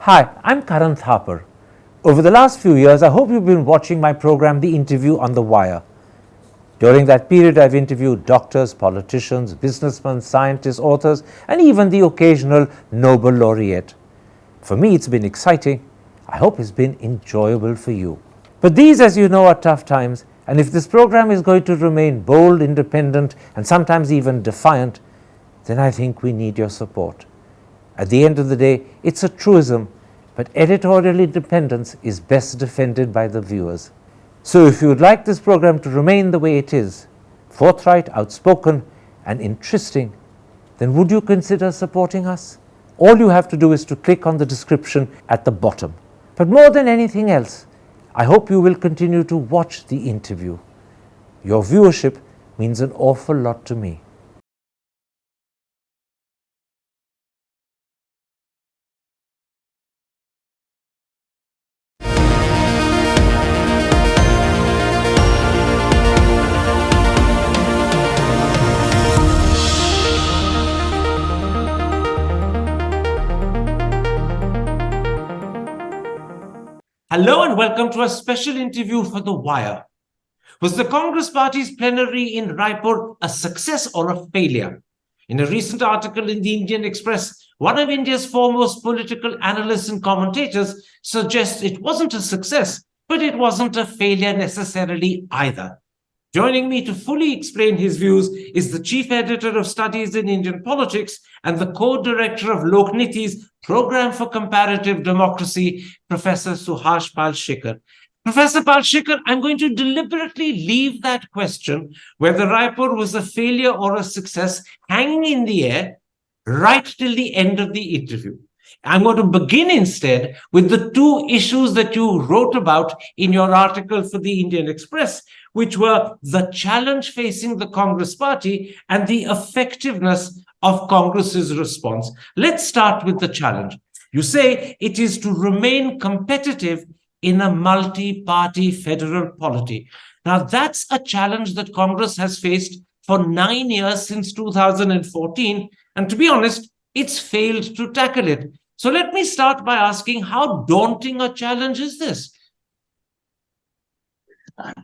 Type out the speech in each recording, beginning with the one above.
Hi, I'm Karan Thapar. Over the last few years, I hope you've been watching my program, The Interview on the Wire. During that period, I've interviewed doctors, politicians, businessmen, scientists, authors, and even the occasional Nobel laureate. For me, it's been exciting. I hope it's been enjoyable for you. But these, as you know, are tough times, and if this program is going to remain bold, independent, and sometimes even defiant, then I think we need your support. At the end of the day, it's a truism, but editorial independence is best defended by the viewers. So if you would like this program to remain the way it is, forthright, outspoken, and interesting, then would you consider supporting us? All you have to do is to click on the description at the bottom. But more than anything else, I hope you will continue to watch the interview. Your viewership means an awful lot to me. Hello and welcome to a special interview for The Wire. Was the Congress Party's plenary in Raipur a success or a failure? In a recent article in the Indian Express, one of India's foremost political analysts and commentators suggests it wasn't a success, but it wasn't a failure necessarily either. Joining me to fully explain his views is the Chief Editor of Studies in Indian Politics and the Co-Director of Lokniti's Program for Comparative Democracy, Professor Suhas Palshikar. Professor Palshikar, I'm going to deliberately leave that question, whether Raipur was a failure or a success, hanging in the air right till the end of the interview. I'm going to begin instead with the two issues that you wrote about in your article for the Indian Express, which were the challenge facing the Congress Party and the effectiveness of Congress's response. Let's start with the challenge. You say it is to remain competitive in a multi-party federal polity. Now, that's a challenge that Congress has faced for 9 years since 2014, and to be honest, it's failed to tackle it. So let me start by asking, how daunting a challenge is this?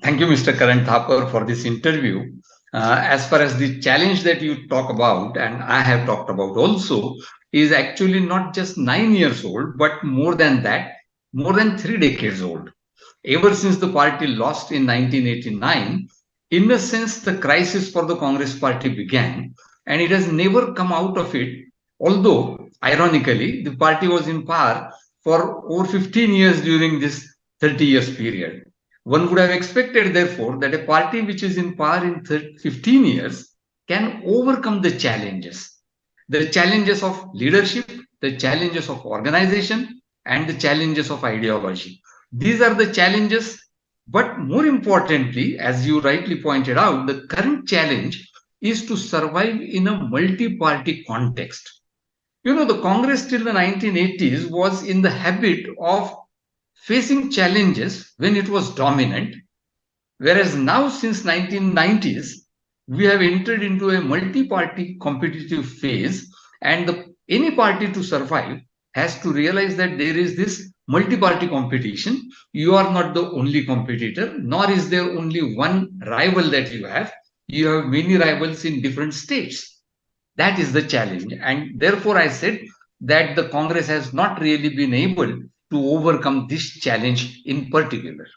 Thank you, Mr. Karan Thapar, for this interview. As far as the challenge that you talk about, and I have talked about also, is actually not just 9 years old, but more than that, more than 3 decades old. Ever since the party lost in 1989, in a sense, the crisis for the Congress Party began, and it has never come out of it, although, ironically, the party was in power for over 15 years during this 30 years period. One would have expected, therefore, that a party which is in power in 15 years can overcome the challenges of leadership, the challenges of organization, and the challenges of ideology. These are the challenges, but more importantly, as you rightly pointed out, the current challenge is to survive in a multi-party context. You know, the Congress till the 1980s was in the habit of facing challenges when it was dominant, whereas now since 1990s, we have entered into a multi-party competitive phase, and any party to survive has to realize that there is this multi-party competition. You are not the only competitor, nor is there only one rival that you have. You have many rivals in different states. That is the challenge. And therefore, I said that the Congress has not really been able to overcome this challenge in particular.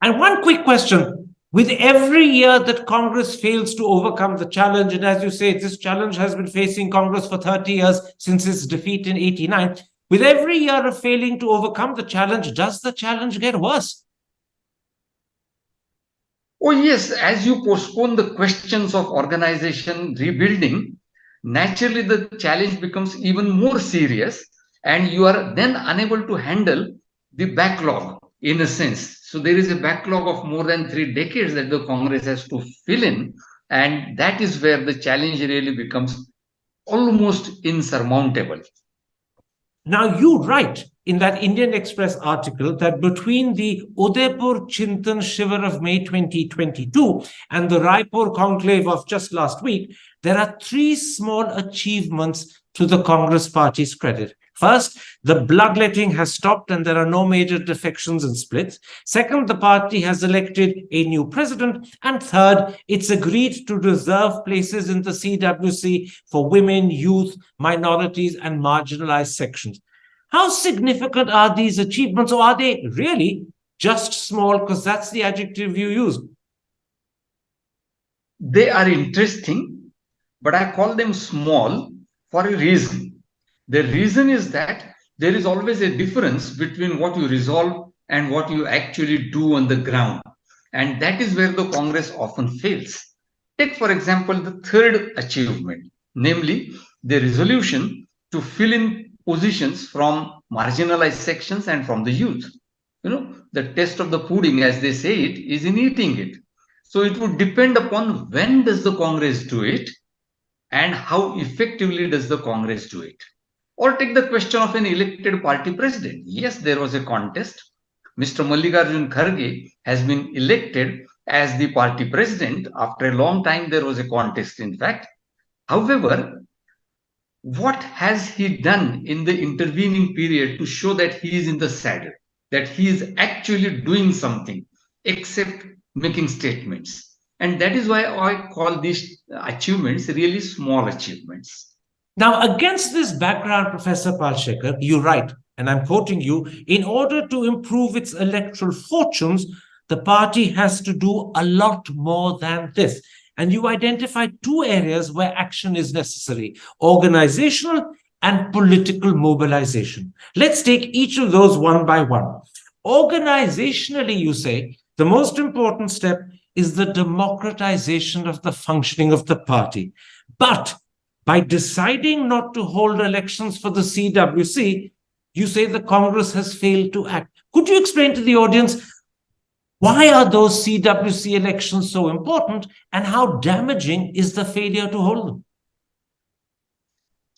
And one quick question. With every year that Congress fails to overcome the challenge, and as you say, this challenge has been facing Congress for 30 years since its defeat in 89. With every year of failing to overcome the challenge, does the challenge get worse? Oh, yes. As you postpone the questions of organization rebuilding, naturally the challenge becomes even more serious, and you are then unable to handle the backlog in a sense. So there is a backlog of more than 3 decades that the Congress has to fill in, and that is where the challenge really becomes almost insurmountable. Now, you write in that Indian Express article that between the Udaipur Chintan Shivir of May 2022 and the Raipur conclave of just last week, there are 3 small achievements to the Congress Party's credit. First, the bloodletting has stopped and there are no major defections and splits. Second, the party has elected a new president. And third, it's agreed to reserve places in the CWC for women, youth, minorities, and marginalized sections. How significant are these achievements, or are they really just small? Because that's the adjective you use. They are interesting, but I call them small for a reason. The reason is that there is always a difference between what you resolve and what you actually do on the ground. And that is where the Congress often fails. Take, for example, the third achievement, namely the resolution to fill in positions from marginalized sections and from the youth. The test of the pudding, as they say it, is in eating it. So it would depend upon when does the Congress do it and how effectively does the Congress do it. Or take the question of an elected party president. Yes, there was a contest. Mr. Mallikarjun Kharge has been elected as the party president. After a long time, there was a contest, in fact. However, what has he done in the intervening period to show that he is in the saddle, that he is actually doing something, except making statements? And that is why I call these achievements really small achievements. Now, against this background, Professor Palshikar, you write, and I'm quoting you, in order to improve its electoral fortunes, the party has to do a lot more than this. And you identify two areas where action is necessary: organizational and political mobilization. Let's take each of those one by one. Organizationally, you say, the most important step is the democratization of the functioning of the party. But by deciding not to hold elections for the CWC, you say the Congress has failed to act. Could you explain to the audience why are those CWC elections so important and how damaging is the failure to hold them?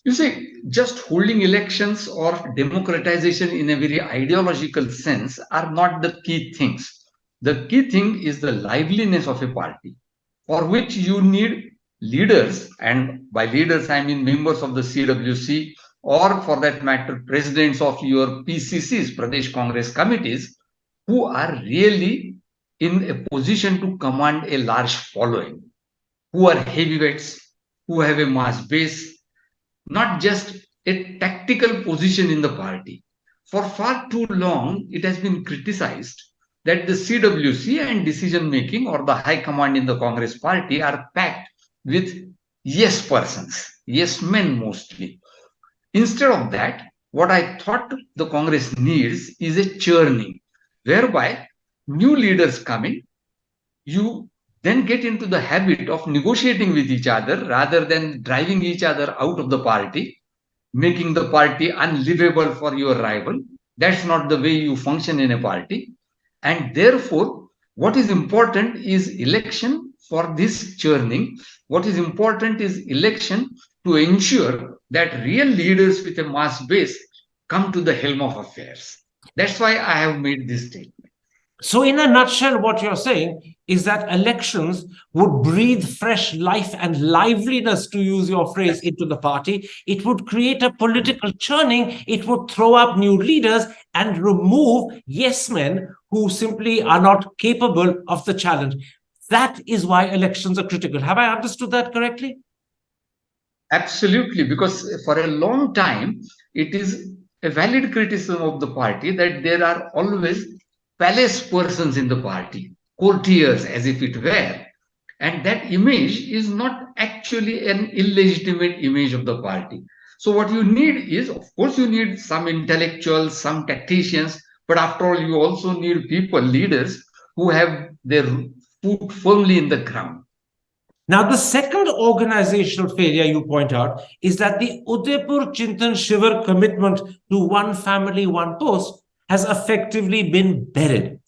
You see, just holding elections or democratization in a very ideological sense are not the key things. The key thing is the liveliness of a party, for which you need leaders, and by leaders I mean members of the CWC, or for that matter, presidents of your PCCs, Pradesh Congress committees, who are really in a position to command a large following, who are heavyweights, who have a mass base, not just a tactical position in the party. For far too long, it has been criticized that the CWC and decision making, or the high command in the Congress party, are packed with yes persons, yes men mostly. Instead of that, what I thought the Congress needs is a churning, whereby new leaders come in, you then get into the habit of negotiating with each other rather than driving each other out of the party, making the party unlivable for your rival. That's not the way you function in a party. And therefore, what is important is election for this churning. What is important is election to ensure that real leaders with a mass base come to the helm of affairs. That's why I have made this statement. So, in a nutshell, what you're saying is that elections would breathe fresh life and liveliness, to use your phrase, into the party. It would create a political churning. It would throw up new leaders and remove yes men who simply are not capable of the challenge. That is why elections are critical. Have I understood that correctly? Absolutely, because for a long time, it is a valid criticism of the party that there are always palace persons in the party, courtiers as if it were. And that image is not actually an illegitimate image of the party. So what you need is, of course, you need some intellectuals, some tacticians, but after all, you also need people, leaders, who have their foot firmly in the ground. Now, the second organizational failure you point out is that the Udaipur Chintan Shivar commitment to one family, one post has effectively been buried.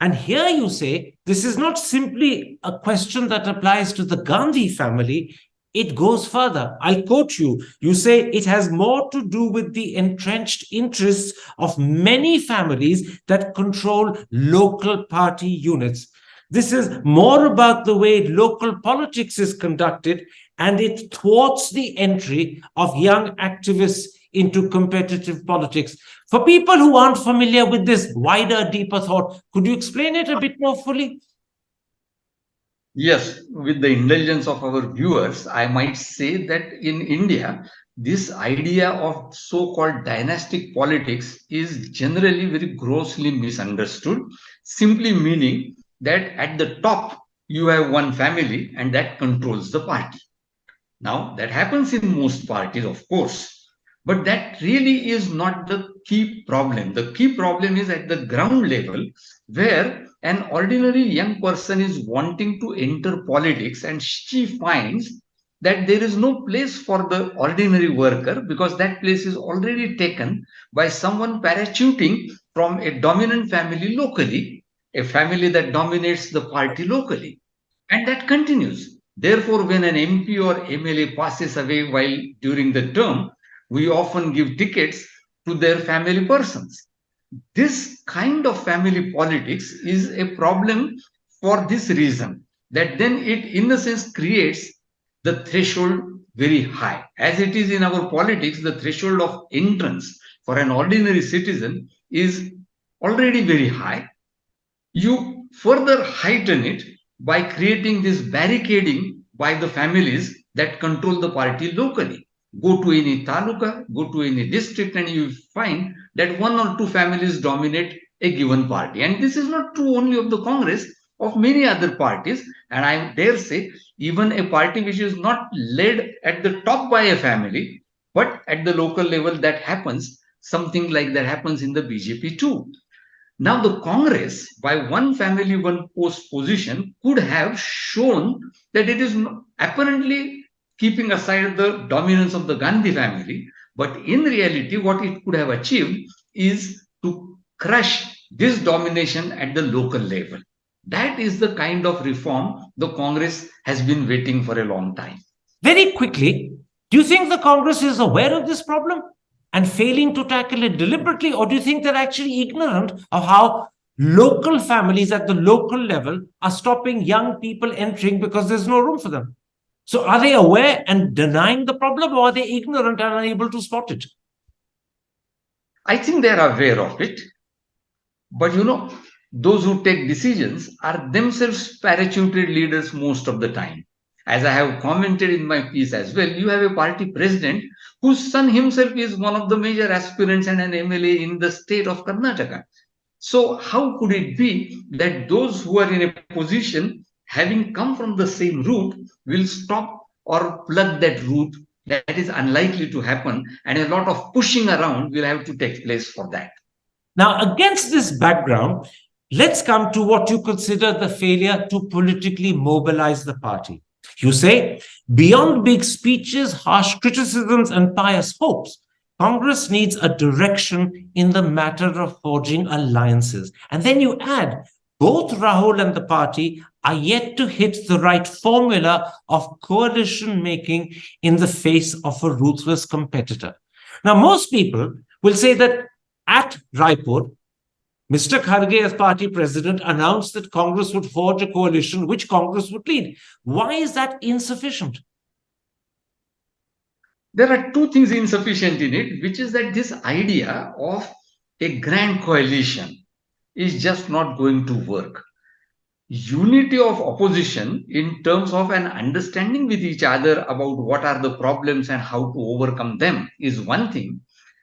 And here you say this is not simply a question that applies to the Gandhi family. It goes further. I'll quote you. You say it has more to do with the entrenched interests of many families that control local party units. This is more about the way local politics is conducted, and it thwarts the entry of young activists into competitive politics. For people who aren't familiar with this wider, deeper thought, could you explain it a bit more fully? Yes, with the indulgence of our viewers, I might say that in India, this idea of so called dynastic politics is generally very grossly misunderstood, simply meaning that at the top you have one family and that controls the party. Now, that happens in most parties, of course, but that really is not the key problem. The key problem is at the ground level, where an ordinary young person is wanting to enter politics and she finds that there is no place for the ordinary worker because that place is already taken by someone parachuting from a dominant family locally, a family that dominates the party locally. And that continues. Therefore, when an MP or MLA passes away while during the term, we often give tickets to their family persons. This kind of family politics is a problem for this reason that then it, in a sense, creates the threshold very high. As it is in our politics, the threshold of entrance for an ordinary citizen is already very high. You further heighten it by creating this barricading by the families that control the party locally. Go to any taluka, go to any district, and you find that one or two families dominate a given party. And this is not true only of the Congress, of many other parties. And I dare say, even a party which is not led at the top by a family, but at the local level, that happens. Something like that happens in the BJP too. Now, the Congress, by one family, one post position, could have shown that it is apparently keeping aside the dominance of the Gandhi family, but in reality, what it could have achieved is to crush this domination at the local level. That is the kind of reform the Congress has been waiting for a long time. Very quickly, do you think the Congress is aware of this problem and failing to tackle it deliberately, or do you think they're actually ignorant of how local families at the local level are stopping young people entering because there's no room for them? So are they aware and denying the problem, or are they ignorant and unable to spot it? I think they are aware of it. But those who take decisions are themselves parachuted leaders most of the time. As I have commented in my piece as well, you have a party president whose son himself is one of the major aspirants and an MLA in the state of Karnataka. So, how could it be that those who are in a position, having come from the same route, will stop or plug that route? That is unlikely to happen, and a lot of pushing around will have to take place for that. Now, against this background, let's come to what you consider the failure to politically mobilize the party. You say, beyond big speeches, harsh criticisms, and pious hopes, Congress needs a direction in the matter of forging alliances. And then you add, both Rahul and the party are yet to hit the right formula of coalition making in the face of a ruthless competitor. Now, most people will say that at Raipur, Mr. Kharge, as party president, announced that Congress would forge a coalition which Congress would lead. Why is that insufficient? There are two things insufficient in it, which is that this idea of a grand coalition is just not going to work. Unity of opposition in terms of an understanding with each other about what are the problems and how to overcome them is one thing,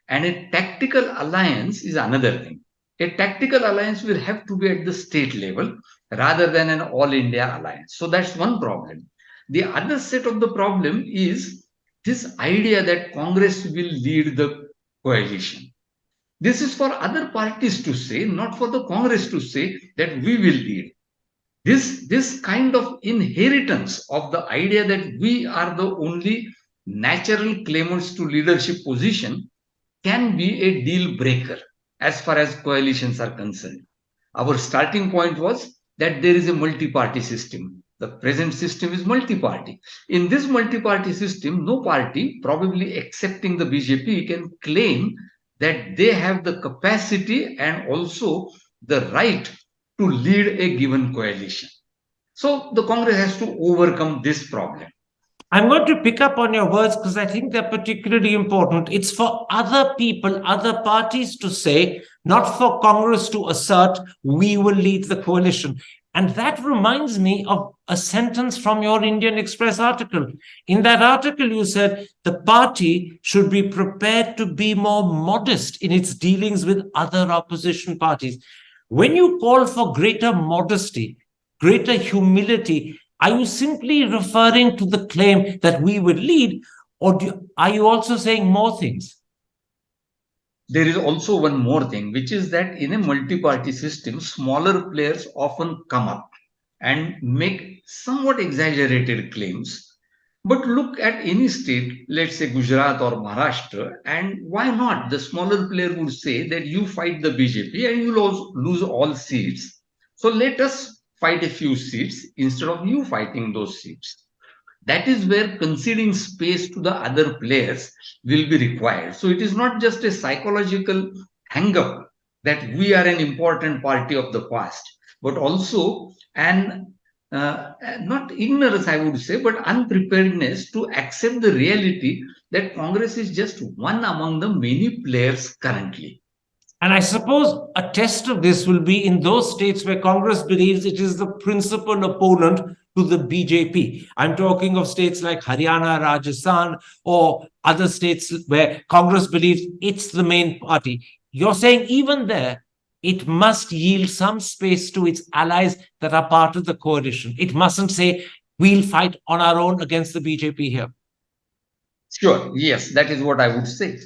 and a tactical alliance is another thing. A tactical alliance will have to be at the state level rather than an all India alliance. So that's one problem. The other set of the problem is this idea that Congress will lead the coalition. This is for other parties to say, not for the Congress to say that we will lead. This kind of inheritance of the idea that we are the only natural claimants to leadership position can be a deal breaker as far as coalitions are concerned. Our starting point was that there is a multi-party system. The present system is multi-party. In this multi-party system, no party, probably excepting the BJP, can claim that they have the capacity and also the right to lead a given coalition. So the Congress has to overcome this problem. I'm going to pick up on your words because I think they're particularly important. It's for other people, other parties to say, not for Congress to assert, we will lead the coalition. And that reminds me of a sentence from your Indian Express article. In that article, you said the party should be prepared to be more modest in its dealings with other opposition parties. When you call for greater modesty, greater humility, are you simply referring to the claim that we will lead, or are you also saying more things? There is also one more thing, which is that in a multi-party system, smaller players often come up and make somewhat exaggerated claims. But look at any state, let's say Gujarat or Maharashtra, and why not? The smaller player would say that you fight the BJP and you lose all seats. So let us fight a few seats instead of you fighting those seats. That is where conceding space to the other players will be required. So it is not just a psychological hang up that we are an important party of the past, but also an not ignorance, I would say, but unpreparedness to accept the reality that Congress is just one among the many players currently. And I suppose a test of this will be in those states where Congress believes it is the principal opponent to the BJP. I'm talking of states like Haryana, Rajasthan, or other states where Congress believes it's the main party. You're saying even there, it must yield some space to its allies that are part of the coalition. It mustn't say, we'll fight on our own against the BJP here. Sure, yes, that is what I would say.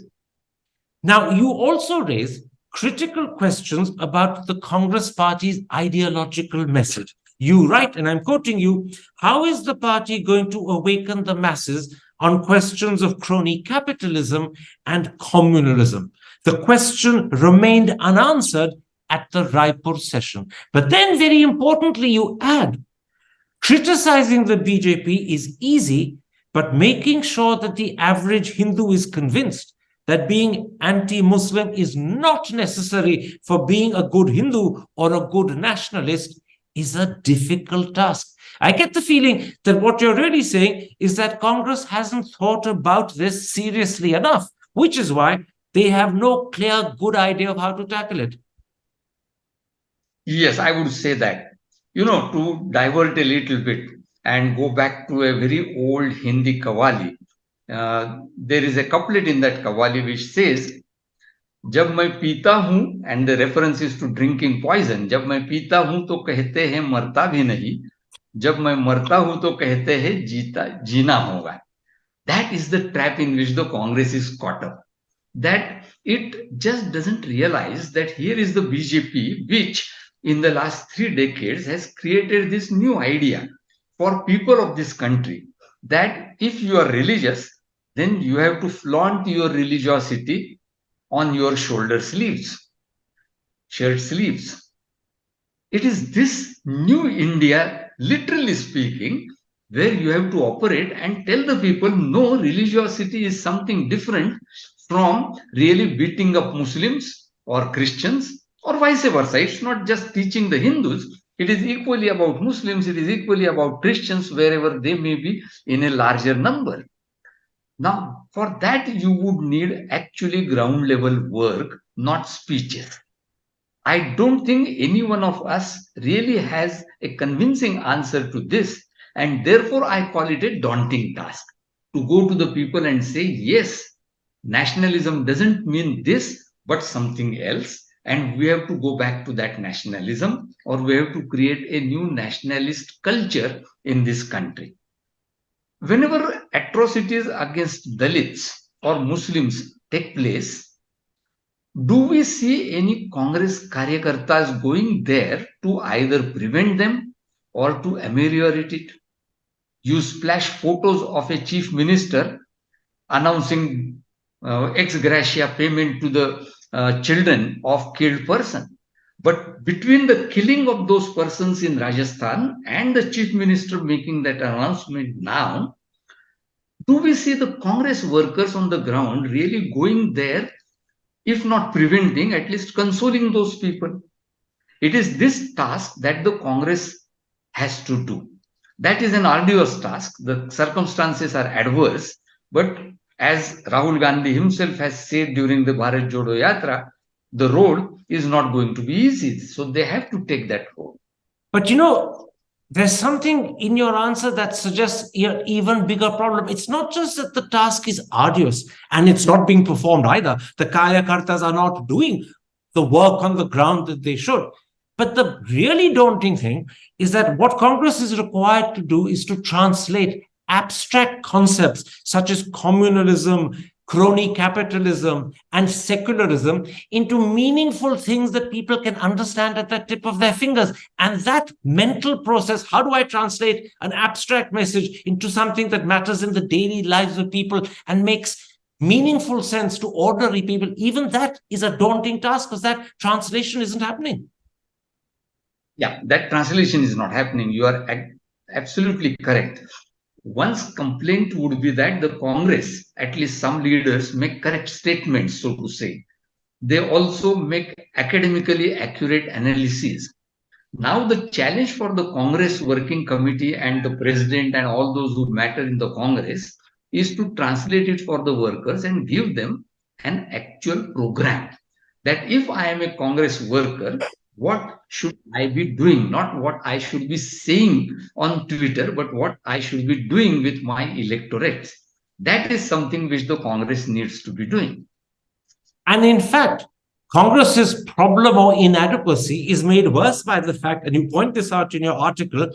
Now, you also raise critical questions about the Congress Party's ideological message. You write, and I'm quoting you, how is the party going to awaken the masses on questions of crony capitalism and communalism? The question remained unanswered at the Raipur session. But then, very importantly, you add, criticizing the BJP is easy, but making sure that the average Hindu is convinced that being anti-Muslim is not necessary for being a good Hindu or a good nationalist is a difficult task. I get the feeling that what you're really saying is that Congress hasn't thought about this seriously enough, which is why they have no clear, good idea of how to tackle it. Yes, I would say that. To divert a little bit and go back to a very old Hindi kawali, there is a couplet in that kawali which says, जब मैं पीता हूं, and the reference is to drinking poison, जब मैं पीता हूं तो कहते हैं मरता भी नहीं, जब मैं मरता हूं तो कहते हैं जीना होगा. That is the trap in which the Congress is caught up. That it just doesn't realize that here is the BJP, which in the last 3 decades has created this new idea for people of this country that if you are religious, then you have to flaunt your religiosity on your shoulder sleeves, shirt sleeves. It is this new India, literally speaking, where you have to operate and tell the people, no, religiosity is something different from really beating up Muslims or Christians or vice versa. It's not just teaching the Hindus. It is equally about Muslims. It is equally about Christians, wherever they may be in a larger number. Now, for that, you would need actually ground level work, not speeches. I don't think any one of us really has a convincing answer to this. And therefore, I call it a daunting task to go to the people and say, yes, nationalism doesn't mean this, but something else. And we have to go back to that nationalism, or we have to create a new nationalist culture in this country. Whenever atrocities against Dalits or Muslims take place, do we see any Congress karyakartas going there to either prevent them or to ameliorate it? You splash photos of a chief minister announcing ex gratia payment to the children of killed person. But between the killing of those persons in Rajasthan and the chief minister making that announcement now, do we see the Congress workers on the ground really going there, if not preventing, at least consoling those people? It is this task that the Congress has to do. That is an arduous task. The circumstances are adverse, but as Rahul Gandhi himself has said during the Bharat Jodo Yatra, the road is not going to be easy. So they have to take that road. But you know, there's something in your answer that suggests an even bigger problem. It's not just that the task is arduous and it's not being performed either. The Kayakartas are not doing the work on the ground that they should. But the really daunting thing is that what Congress is required to do is to translate abstract concepts such as communalism, crony capitalism, and secularism into meaningful things that people can understand at the tip of their fingers. And that mental process, how do I translate an abstract message into something that matters in the daily lives of people and makes meaningful sense to ordinary people, even that is a daunting task because that translation isn't happening. Yeah, that translation is not happening. You are absolutely correct. One's complaint would be that the Congress, at least some leaders, make correct statements, so to say. They also make academically accurate analyses. Now, the challenge for the Congress Working Committee and the President and all those who matter in the Congress is to translate it for the workers and give them an actual program. That if I am a Congress worker, what should I be doing? Not what I should be saying on Twitter, but what I should be doing with my electorate. That is something which the Congress needs to be doing. And in fact, Congress's problem or inadequacy is made worse by the fact, and you point this out in your article,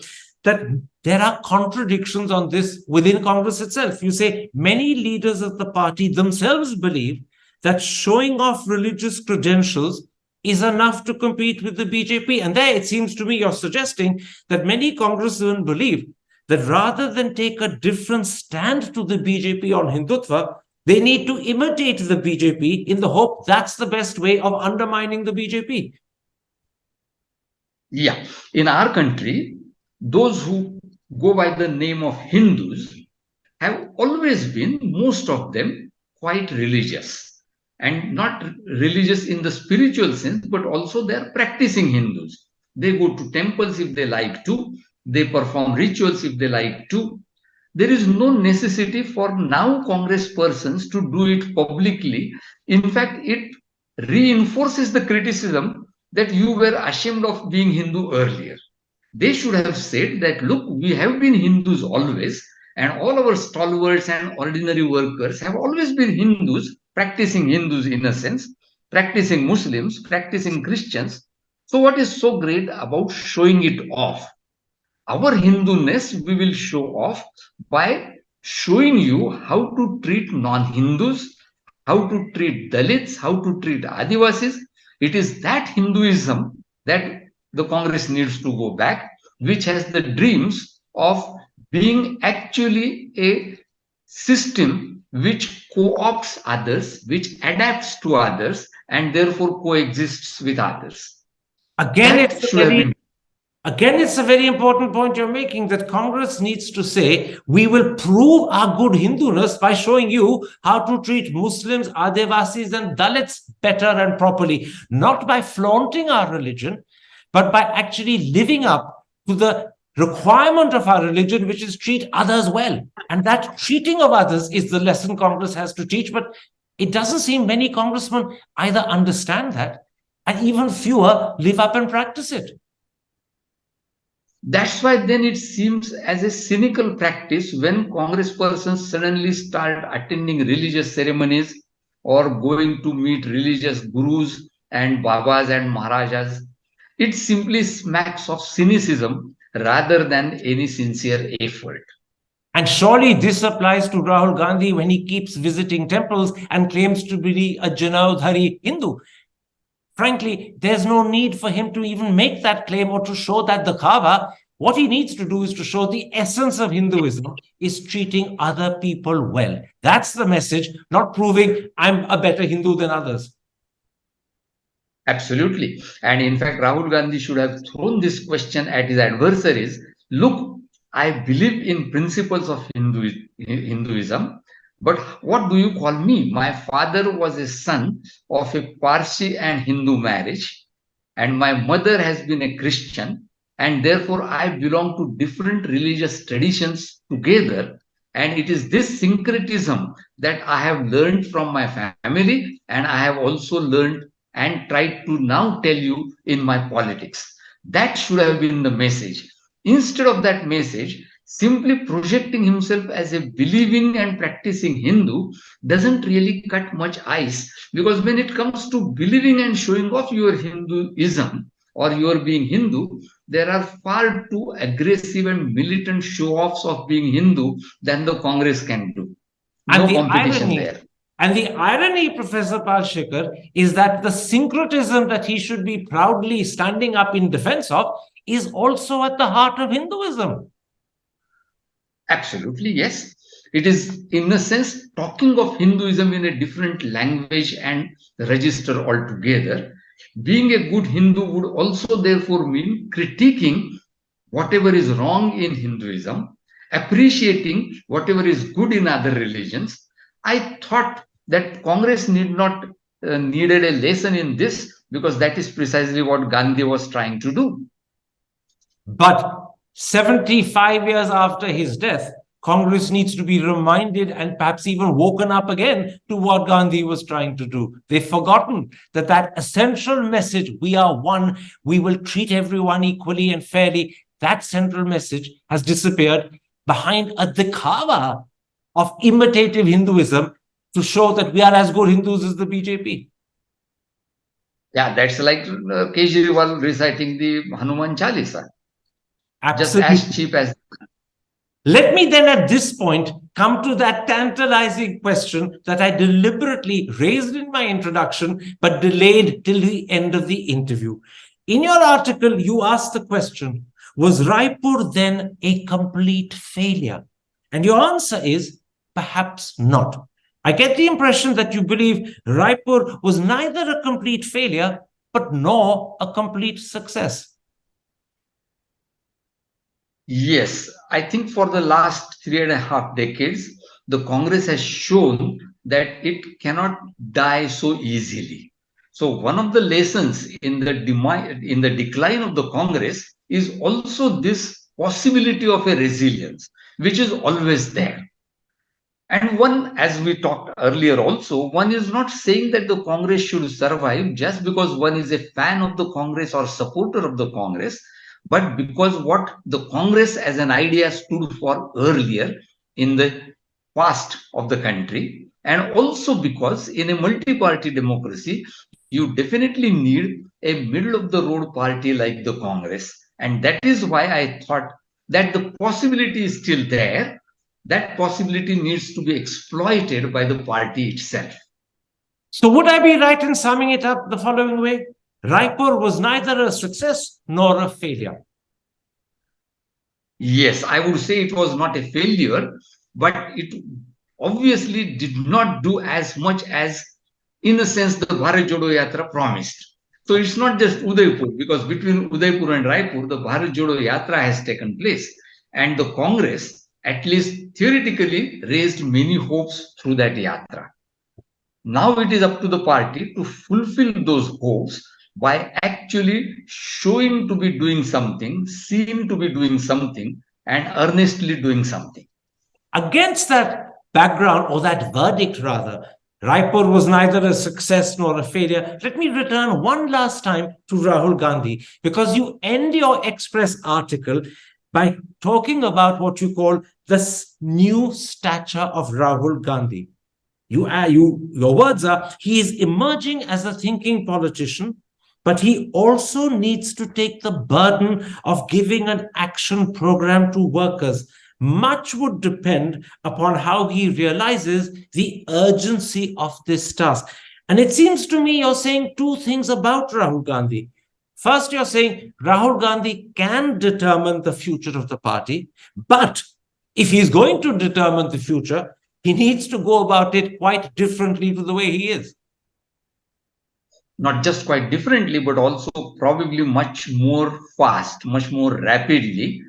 that there are contradictions on this within Congress itself. You say many leaders of the party themselves believe that showing off religious credentials is enough to compete with the BJP. And there it seems to me you're suggesting that many congressmen believe that rather than take a different stand to the BJP on Hindutva, they need to imitate the BJP in the hope that's the best way of undermining the BJP. Yeah, in our country, those who go by the name of Hindus have always been, most of them, quite religious. And not religious in the spiritual sense, but also they are practicing Hindus. They go to temples if they like to. They perform rituals if they like to. There is no necessity for now Congress persons to do it publicly. In fact, it reinforces the criticism that you were ashamed of being Hindu earlier. They should have said that, look, we have been Hindus always, and all our stalwarts and ordinary workers have always been Hindus, practicing Hindus in a sense, practicing Muslims, practicing Christians. So what is so great about showing it off? Our Hinduness we will show off by showing you how to treat non-Hindus, how to treat Dalits, how to treat Adivasis. It is that Hinduism that the Congress needs to go back, which has the dreams of being actually a system which co-opts others, which adapts to others, and therefore coexists with others. Again, it's a very important point you're making, that Congress needs to say, we will prove our good Hinduness by showing you how to treat Muslims, Adivasis, and Dalits better and properly, not by flaunting our religion, but by actually living up to the requirement of our religion, which is treat others well. And that treating of others is the lesson Congress has to teach. But it doesn't seem many congressmen either understand that, and even fewer live up and practice it. That's why then it seems as a cynical practice when congresspersons suddenly start attending religious ceremonies or going to meet religious gurus and babas and maharajas. It simply smacks of cynicism rather than any sincere effort. And surely this applies to Rahul Gandhi when he keeps visiting temples and claims to be a Janaudhari Hindu. Frankly, there's no need for him to even make that claim or to show that the Kaaba. What he needs to do is to show the essence of Hinduism is treating other people well. That's the message, not proving I'm a better Hindu than others. Absolutely. And in fact, Rahul Gandhi should have thrown this question at his adversaries. Look, I believe in principles of Hinduism, but what do you call me? My father was a son of a Parsi and Hindu marriage, and my mother has been a Christian, and therefore I belong to different religious traditions together. And it is this syncretism that I have learned from my family, and I have also learned and tried to now tell you in my politics. That should have been the message. Instead of that message, simply projecting himself as a believing and practicing Hindu doesn't really cut much ice, because when it comes to believing and showing off your Hinduism or your being Hindu, there are far too aggressive and militant show offs of being Hindu than the Congress can do. And No the competition irony, there. and the irony, Professor Palshikar, is that the syncretism that he should be proudly standing up in defense of is also at the heart of Hinduism. Absolutely, yes. It is, in a sense, talking of Hinduism in a different language and register altogether. Being a good Hindu would also, therefore, mean critiquing whatever is wrong in Hinduism, appreciating whatever is good in other religions. I thought that Congress needed a lesson in this, because that is precisely what Gandhi was trying to do. But 75 years after his death, Congress needs to be reminded and perhaps even woken up again to what Gandhi was trying to do. They've forgotten that that essential message, we are one, we will treat everyone equally and fairly, that central message has disappeared behind a dikhawa of imitative Hinduism to show that we are as good Hindus as the BJP. Yeah, that's like Kejriwal reciting the Hanuman Chalisa. Absolutely. Just as cheap as. Let me then at this point come to that tantalizing question that I deliberately raised in my introduction, but delayed till the end of the interview. In your article, you asked the question, was Raipur then a complete failure? And your answer is perhaps not. I get the impression that you believe Raipur was neither a complete failure, but nor a complete success. Yes, I think for the last 3.5 decades, the Congress has shown that it cannot die so easily. So one of the lessons in the decline of the Congress is also this possibility of a resilience, which is always there. And one, as we talked earlier also, one is not saying that the Congress should survive just because one is a fan of the Congress or supporter of the Congress, but because what the Congress as an idea stood for earlier in the past of the country, and also because in a multi-party democracy, you definitely need a middle of the road party like the Congress. And that is why I thought that the possibility is still there. That possibility needs to be exploited by the party itself. So would I be right in summing it up the following way? Raipur was neither a success nor a failure. Yes, I would say it was not a failure, but it obviously did not do as much as, in a sense, the Bharat Jodo Yatra promised. So it's not just Udaipur, because between Udaipur and Raipur, the Bharat Jodo Yatra has taken place. And the Congress, at least theoretically, raised many hopes through that yatra. Now it is up to the party to fulfill those hopes by actually showing to be doing something, seem to be doing something, and earnestly doing something. Against that background, or that verdict rather, Raipur was neither a success nor a failure. Let me return one last time to Rahul Gandhi, because you end your Express article by talking about what you call the new stature of Rahul Gandhi. Your words are, he is emerging as a thinking politician, but he also needs to take the burden of giving an action program to workers. Much would depend upon how he realizes the urgency of this task. And it seems to me you're saying two things about Rahul Gandhi. First, you're saying Rahul Gandhi can determine the future of the party, but if he's going to determine the future, he needs to go about it quite differently to the way he is. Not just quite differently, but also probably much more fast, much more rapidly.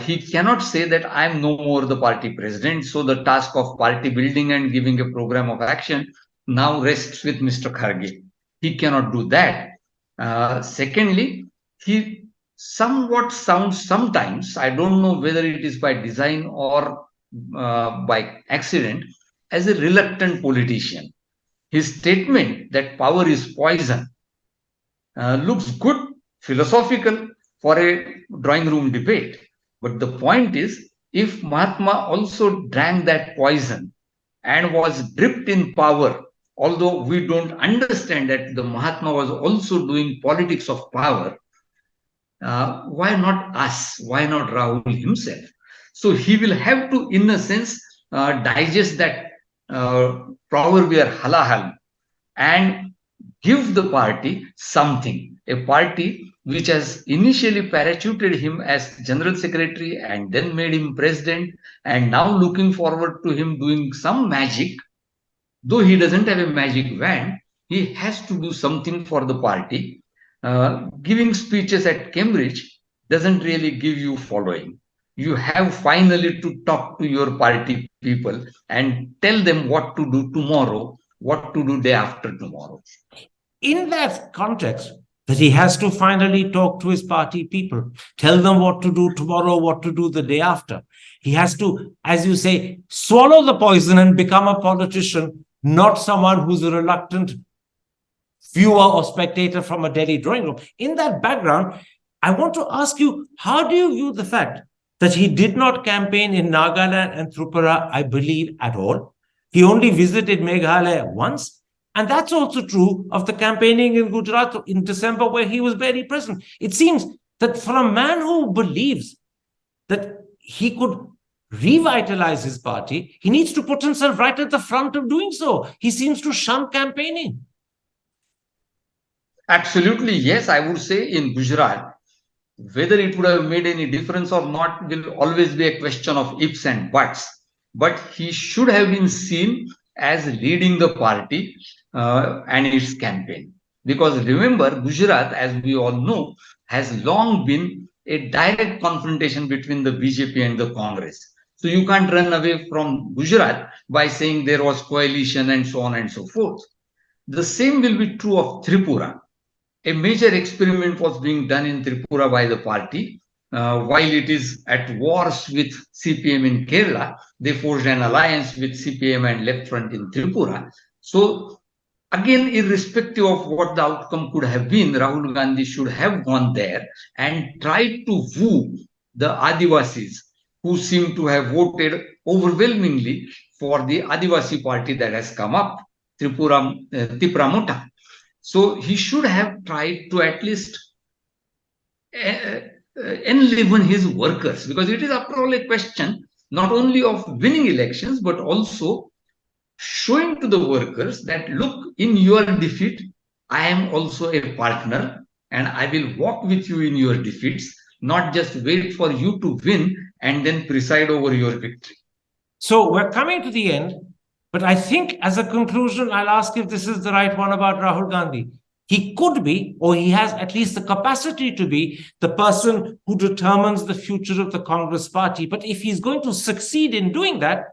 He cannot say that I'm no more the party president, so the task of party building and giving a program of action now rests with Mr. Kharge. He cannot do that. Secondly, he somewhat sounds sometimes, I don't know whether it is by design or by accident, as a reluctant politician. His statement that power is poison looks good, philosophical for a drawing room debate. But the point is, if Mahatma also drank that poison and was dripped in power, although we don't understand that the Mahatma was also doing politics of power, why not us? Why not Rahul himself? So he will have to, in a sense, digest that proverbial halahal and give the party something. A party which has initially parachuted him as general secretary and then made him president, and now looking forward to him doing some magic. Though he doesn't have a magic wand, he has to do something for the party. Giving speeches at Cambridge doesn't really give you following. You have finally to talk to your party people and tell them what to do tomorrow, what to do day after tomorrow. In that context, that he has to finally talk to his party people, tell them what to do tomorrow, what to do the day after. He has to, as you say, swallow the poison and become a politician, not someone who's a reluctant viewer or spectator from a Delhi drawing room. In that background, I want to ask you, how do you view the fact that he did not campaign in Nagaland and Tripura, I believe, at all? He only visited Meghalaya once. And that's also true of the campaigning in Gujarat in December, where he was barely present. It seems that for a man who believes that he could revitalize his party, he needs to put himself right at the front of doing so. He seems to shun campaigning. Absolutely, yes, I would say in Gujarat, whether it would have made any difference or not will always be a question of ifs and buts. But he should have been seen as leading the party and its campaign. Because remember, Gujarat, as we all know, has long been a direct confrontation between the BJP and the Congress. So you can't run away from Gujarat by saying there was coalition and so on and so forth. The same will be true of Tripura. A major experiment was being done in Tripura by the party. While it is at wars with CPM in Kerala, they forged an alliance with CPM and Left Front in Tripura. So, again, irrespective of what the outcome could have been, Rahul Gandhi should have gone there and tried to woo the Adivasis, who seem to have voted overwhelmingly for the Adivasi party that has come up, Tripura Mota. So he should have tried to at least enliven his workers, because it is, after all, a question not only of winning elections, but also showing to the workers that, look, in your defeat, I am also a partner and I will walk with you in your defeats, not just wait for you to win and then preside over your victory. So we're coming to the end. But I think as a conclusion, I'll ask if this is the right one about Rahul Gandhi. He could be, or he has at least the capacity to be, the person who determines the future of the Congress Party. But if he's going to succeed in doing that,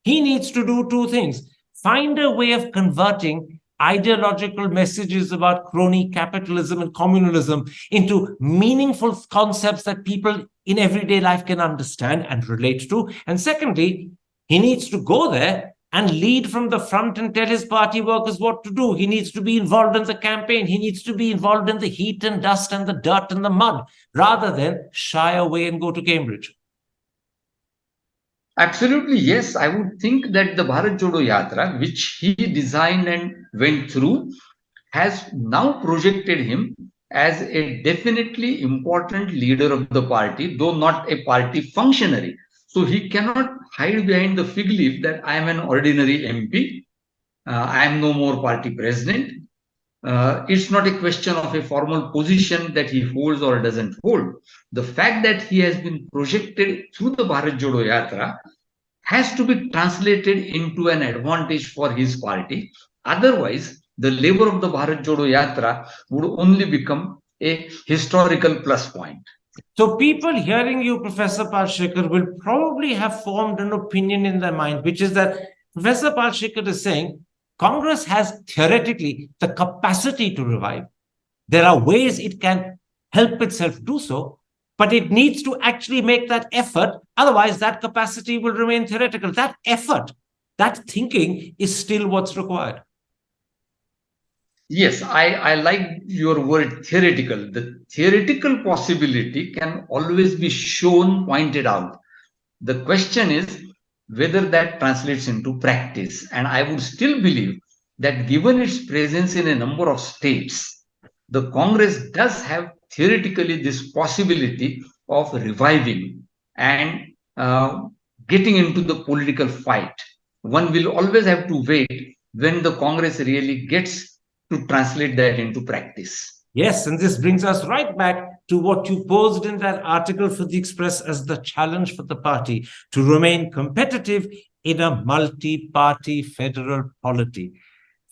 he needs to do two things. Find a way of converting ideological messages about crony capitalism and communalism into meaningful concepts that people in everyday life can understand and relate to. And secondly, he needs to go there and lead from the front and tell his party workers what to do. He needs to be involved in the campaign. He needs to be involved in the heat and dust and the dirt and the mud, rather than shy away and go to Cambridge. Absolutely, yes. I would think that the Bharat Jodo Yatra, which he designed and went through, has now projected him as a definitely important leader of the party, though not a party functionary. So he cannot hide behind the fig leaf that I am an ordinary MP, I am no more party president. It's not a question of a formal position that he holds or doesn't hold. The fact that he has been projected through the Bharat Jodo Yatra has to be translated into an advantage for his party. Otherwise, the labor of the Bharat Jodo Yatra would only become a historical plus point. So people hearing you, Professor Palshikar, will probably have formed an opinion in their mind, which is that Professor Palshikar is saying Congress has theoretically the capacity to revive. There are ways it can help itself do so, but it needs to actually make that effort. Otherwise, that capacity will remain theoretical. That effort, that thinking is still what's required. Yes, I like your word theoretical. The theoretical possibility can always be shown, pointed out. The question is whether that translates into practice. And I would still believe that given its presence in a number of states, the Congress does have theoretically this possibility of reviving and getting into the political fight. One will always have to wait when the Congress really gets to translate that into practice. Yes, and this brings us right back to what you posed in that article for the Express as the challenge for the party to remain competitive in a multi-party federal polity.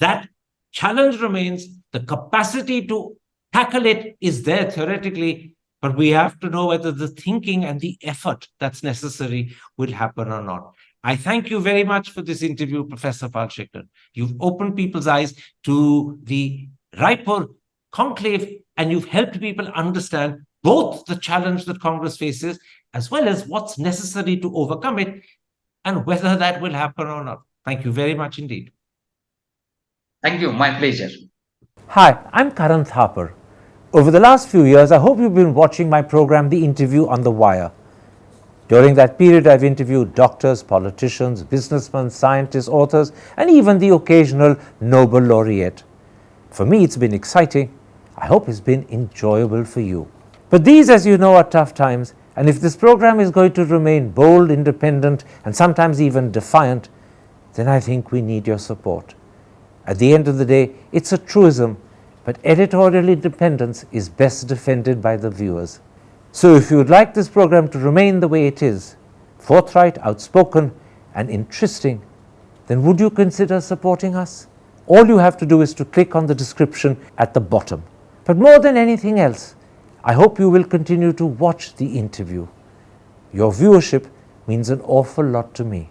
That challenge remains. The capacity to tackle it is there theoretically, but we have to know whether the thinking and the effort that's necessary will happen or not. I thank you very much for this interview, Professor Palshikar. You've opened people's eyes to the Raipur conclave, and you've helped people understand both the challenge that Congress faces as well as what's necessary to overcome it and whether that will happen or not. Thank you very much indeed. Thank you. My pleasure. Hi, I'm Karan Thapar. Over the last few years, I hope you've been watching my program, The Interview on the Wire. During that period, I've interviewed doctors, politicians, businessmen, scientists, authors, and even the occasional Nobel laureate. For me, it's been exciting. I hope it's been enjoyable for you. But these, as you know, are tough times, and if this program is going to remain bold, independent, and sometimes even defiant, then I think we need your support. At the end of the day, it's a truism, but editorial independence is best defended by the viewers. So if you would like this program to remain the way it is, forthright, outspoken, and interesting, then would you consider supporting us? All you have to do is to click on the description at the bottom. But more than anything else, I hope you will continue to watch the interview. Your viewership means an awful lot to me.